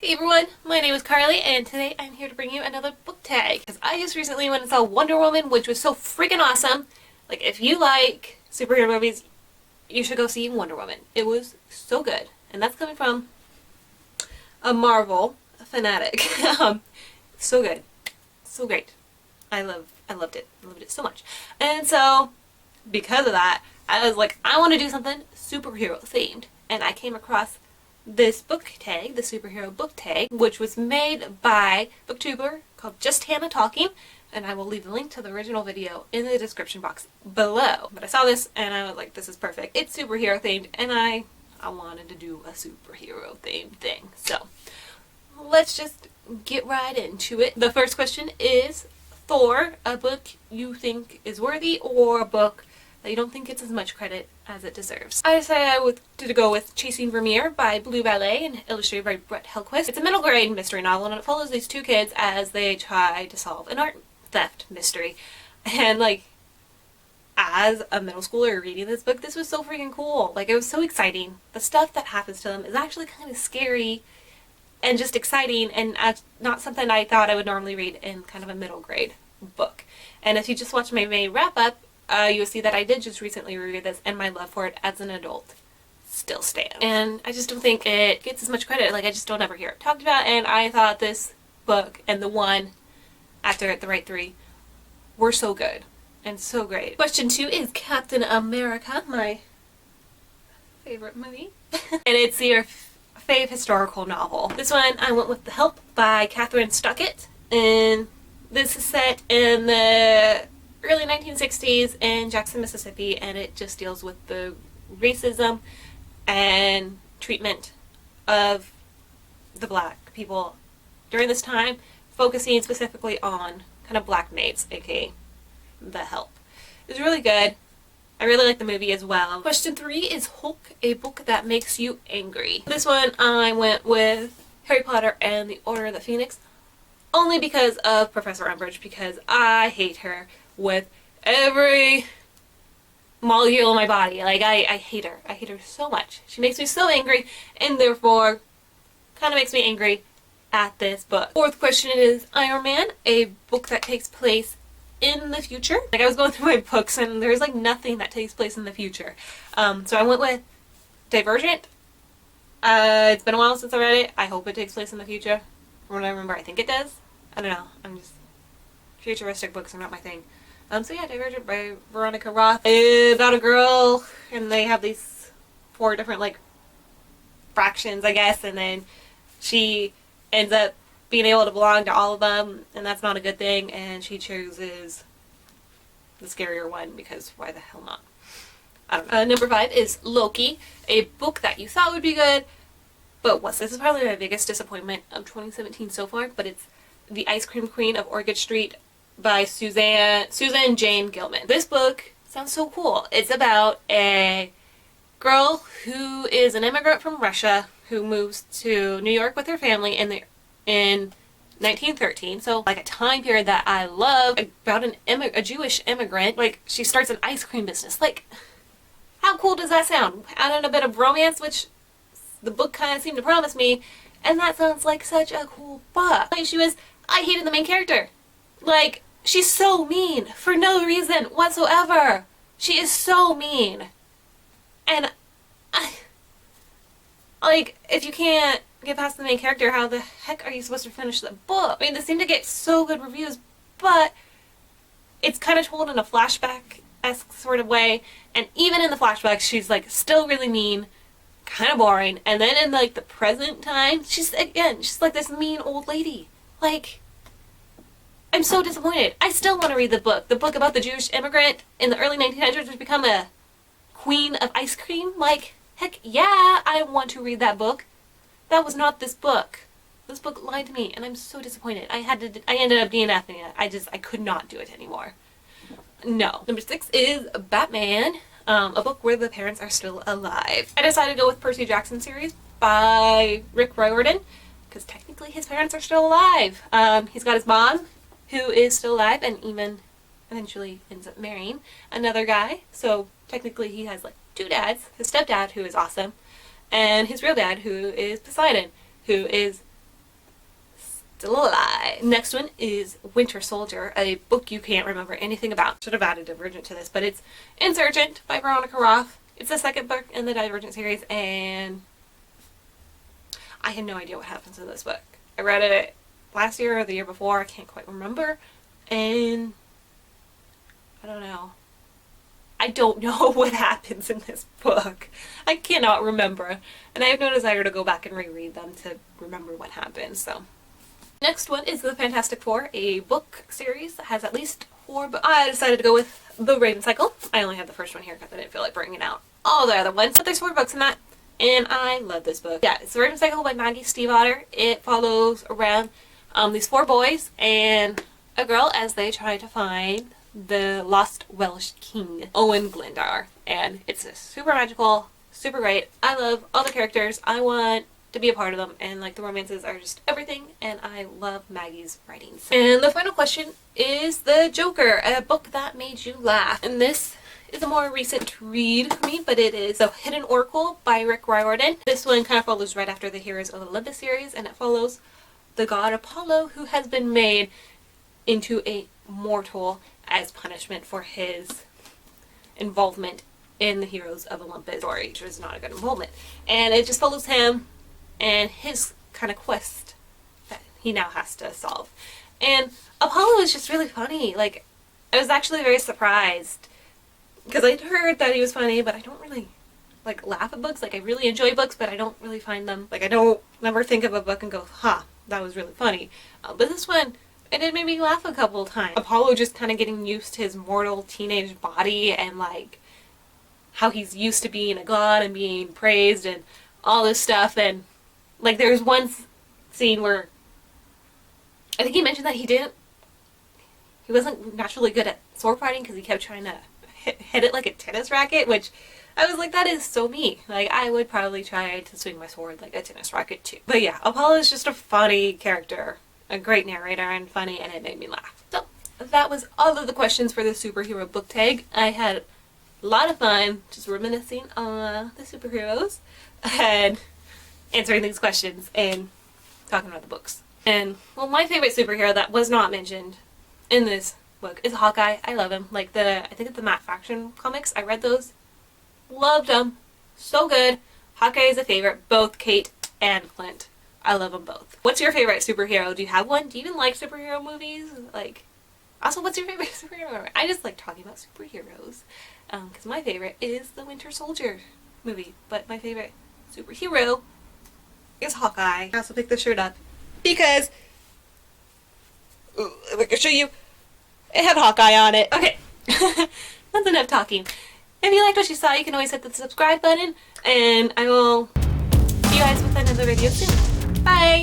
Hey everyone, my name is Carly, and today I'm here to bring you another book tag. Because I just recently went and saw Wonder Woman, which was so freaking awesome. Like, if you like superhero movies, you should go see Wonder Woman. It was so good. And that's coming from a Marvel fanatic. So good. So great. I loved it. I loved it so much. And so, because of that, I was like, I want to do something superhero themed. And I came across this book tag, the superhero book tag, which was made by a booktuber called Just Hannah Talking, and I will leave the link to the original video in the description box below. But I saw this and I was like, this is perfect. It's superhero themed, and I wanted to do a superhero themed thing. So let's just get right into it. The first question is Thor, a book you think is worthy or a book that you don't think gets as much credit as it deserves. I decided to go with Chasing Vermeer by Blue Ballet and illustrated by Brett Hellquist. It's a middle grade mystery novel, and it follows these two kids as they try to solve an art theft mystery. And like, as a middle schooler reading this book, this was so freaking cool. Like, it was so exciting. The stuff that happens to them is actually kind of scary and just exciting, and not something I thought I would normally read in kind of a middle grade book. And if you just watch my May wrap up, you'll see that I did just recently reread this, and my love for it as an adult still stands. And I just don't think it gets as much credit. Like, I just don't ever hear it talked about, and I thought this book and the one after it, The Right Three, were so good and so great. Question 2 is Captain America, my favorite movie. And it's your fave historical novel. This one I went with The Help by Catherine Stuckett, and this is set in the early 1960s in Jackson, Mississippi, and it just deals with the racism and treatment of the black people during this time, focusing specifically on kind of black maids, aka The Help. It's really good. I really like the movie as well. Question 3 is Hulk, a book that makes you angry. This one I went with Harry Potter and the Order of the Phoenix, only because of Professor Umbridge, because I hate her with every molecule in my body. Like, I hate her. I hate her so much. She makes me so angry, and therefore kind of makes me angry at this book. Fourth question is Iron Man, a book that takes place in the future. Like, I was going through my books, and there's like nothing that takes place in the future. So I went with Divergent. It's been a while since I read it. I hope it takes place in the future. From what I remember, I think it does. I don't know. Futuristic books are not my thing. So yeah, Divergent by Veronica Roth. It's about a girl, and they have these 4 different, like, fractions, I guess, and then she ends up being able to belong to all of them, and that's not a good thing, and she chooses the scarier one, because why the hell not? I don't know. Number 5 is Loki, a book that you thought would be good, but this is probably my biggest disappointment of 2017 so far, but it's The Ice Cream Queen of Orchid Street by Susan Jane Gilman. This book sounds so cool. It's about a girl who is an immigrant from Russia who moves to New York with her family in 1913. So, like, a time period that I love, about a Jewish immigrant. Like, she starts an ice cream business. Like, how cool does that sound? Add in a bit of romance, which the book kind of seemed to promise me, and that sounds like such a cool book. My issue is, I hated the main character. Like, she's so mean for no reason whatsoever. She is so mean. And like, if you can't get past the main character, how the heck are you supposed to finish the book? I mean, they seem to get so good reviews, but it's kind of told in a flashback-esque sort of way, and even in the flashbacks, she's like still really mean, kind of boring, and then in like the present time, she's like this mean old lady. Like, I'm so disappointed. I still want to read the book about the Jewish immigrant in the early 1900s to become a queen of ice cream. Like, heck yeah, I want to read that book. That was not this book. This book lied to me, and I'm so disappointed. I ended up DNFing it. I could not do it anymore. No. Number 6 is Batman, a book where the parents are still alive. I decided to go with Percy Jackson series by Rick Riordan, because technically his parents are still alive. He's got his mom, who is still alive, and even eventually ends up marrying another guy. So technically he has like 2 dads. His stepdad, who is awesome, and his real dad, who is Poseidon, who is It's a lie. Next one is Winter Soldier, a book you can't remember anything about. Should have added Divergent to this, but it's Insurgent by Veronica Roth. It's the second book in the Divergent series, and I had no idea what happens in this book. I read it last year or the year before, I can't quite remember, and I don't know. I don't know what happens in this book. I cannot remember, and I have no desire to go back and reread them to remember what happens, so. Next one is The Fantastic Four, a book series that has at least 4 books. I decided to go with The Raven Cycle. I only have the first one here because I didn't feel like bringing out all the other ones, but there's 4 books in that, and I love this book. Yeah, it's The Raven Cycle by Maggie Stiefvater. It follows around these 4 boys and a girl as they try to find the lost Welsh king, Owen Glendower, and it's just super magical, super great. I love all the characters. I want to be a part of them, and like the romances are just everything, and I love Maggie's writings. And the final question is The Joker, a book that made you laugh, and this is a more recent read for me, but it is The Hidden Oracle by Rick Riordan. This one kind of follows right after the Heroes of Olympus series, and it follows the god Apollo, who has been made into a mortal as punishment for his involvement in the Heroes of Olympus story, which was not a good involvement. And it just follows him and his kind of quest that he now has to solve. And Apollo is just really funny. Like, I was actually very surprised because I'd heard that he was funny, but I don't really like laugh at books. Like, I really enjoy books, but I don't really find them, like, I don't never think of a book and go, huh, that was really funny. But this one, and it made me laugh a couple of times. Apollo just kind of getting used to his mortal teenage body and like how he's used to being a god and being praised and all this stuff. And like there's one scene where I think he mentioned that he wasn't naturally good at sword fighting because he kept trying to hit it like a tennis racket, which I was like, that is so me. Like, I would probably try to swing my sword like a tennis racket too. But yeah, Apollo is just a funny character. A great narrator and funny, and it made me laugh. So that was all of the questions for the superhero book tag. I had a lot of fun just reminiscing on the superheroes and answering these questions and talking about the books. And well, my favorite superhero that was not mentioned in this book is Hawkeye. I love him. Like I think it's the Matt Fraction comics. I read those. Loved them. So good. Hawkeye is a favorite. Both Kate and Clint. I love them both. What's your favorite superhero? Do you have one? Do you even like superhero movies? Like, also, what's your favorite superhero movie? I just like talking about superheroes. Because my favorite is the Winter Soldier movie. But my favorite superhero is Hawkeye. I also picked this shirt up because, I can show you, it had Hawkeye on it. Okay, that's enough talking. If you liked what you saw, you can always hit the subscribe button. And I will see you guys with another video soon. Bye!